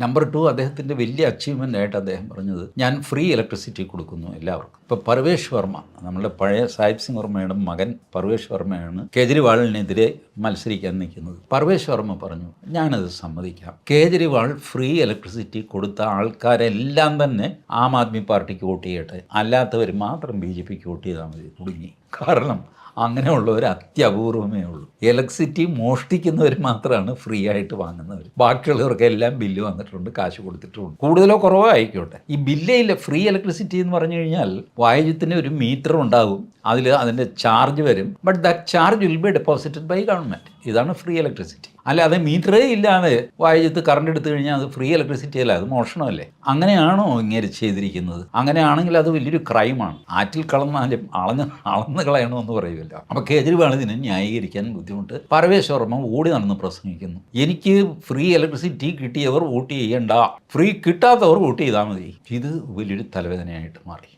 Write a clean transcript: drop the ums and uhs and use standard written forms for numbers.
Number 2, അദ്ദേഹത്തിൻ്റെ വലിയ achievement ആയിട്ട് അദ്ദേഹം പറഞ്ഞത്, ഞാൻ ഫ്രീ ഇലക്ട്രിസിറ്റി കൊടുക്കുന്നു എല്ലാവർക്കും. ഇപ്പോൾ പർവേഷ് വർമ്മ, നമ്മുടെ പഴയ സാഹിബ് സിംഗ് വർമ്മയുടെ മകൻ പർവേഷ് വർമ്മയാണ് കേജ്രിവാളിനെതിരെ മത്സരിക്കാൻ നിൽക്കുന്നത്. പർവേഷ് വർമ്മ പറഞ്ഞു, ഞാനത് സമ്മതിക്കാം. കേജ്രിവാൾ ഫ്രീ ഇലക്ട്രിസിറ്റി കൊടുത്ത ആൾക്കാരെല്ലാം തന്നെ ആം ആദ്മി പാർട്ടിക്ക് വോട്ട് ചെയ്യട്ടെ, അല്ലാത്തവർ മാത്രം BJPക്ക് വോട്ട് ചെയ്താൽ മതി. കുടുങ്ങി. കാരണം അങ്ങനെയുള്ളവർ അത്യപൂർവമേ ഉള്ളൂ. ഇലക്ട്രിസിറ്റി മോഷ്ടിക്കുന്നവർ മാത്രമാണ് ഫ്രീ ആയിട്ട് വാങ്ങുന്നവർ. ബാക്കിയുള്ളവർക്കെല്ലാം ബില്ല് വന്നിട്ടുണ്ട്, കാശ് കൊടുത്തിട്ടുണ്ട്. കൂടുതലോ കുറവോ ആയിക്കോട്ടെ. ഈ ബില്ലില്ല ഫ്രീ ഇലക്ട്രിസിറ്റി എന്ന് പറഞ്ഞു കഴിഞ്ഞാൽ വായുത്തിന് ഒരു മീറ്റർ ഉണ്ടാകും, അതിൻ്റെ ചാർജ് വരും. But that charge will be deposited by government. ഇതാണ് ഫ്രീ ഇലക്ട്രിസിറ്റി. അല്ലാതെ മീറ്ററേ ഇല്ലാതെ വായുത്ത് കറണ്ട് എടുത്തു കഴിഞ്ഞാൽ അത് ഫ്രീ ഇലക്ട്രിസിറ്റി അല്ല, അത് മോഷണമല്ലേ? അങ്ങനെയാണോ ഇങ്ങനെ ചെയ്തിരിക്കുന്നത്? അങ്ങനെയാണെങ്കിൽ അത് വലിയൊരു ക്രൈമാണ്. ആറ്റിൽ കളന്നാലും അളന്ന് കളയണമെന്ന് പറയുമല്ലോ. അപ്പോൾ കേജ്രിവാൾ ഇതിനെ ന്യായീകരിക്കാൻ ബുദ്ധിമുട്ട്. പർവേഷ് വർമ്മ ഓടി നടന്ന് പ്രസംഗിക്കുന്നു, എനിക്ക് ഫ്രീ ഇലക്ട്രിസിറ്റി കിട്ടിയവർ വോട്ട് ചെയ്യണ്ട, ഫ്രീ കിട്ടാത്തവർ വോട്ട് ചെയ്താൽ മതി. ഇത് വലിയൊരു തലവേദനയായിട്ട് മാറി.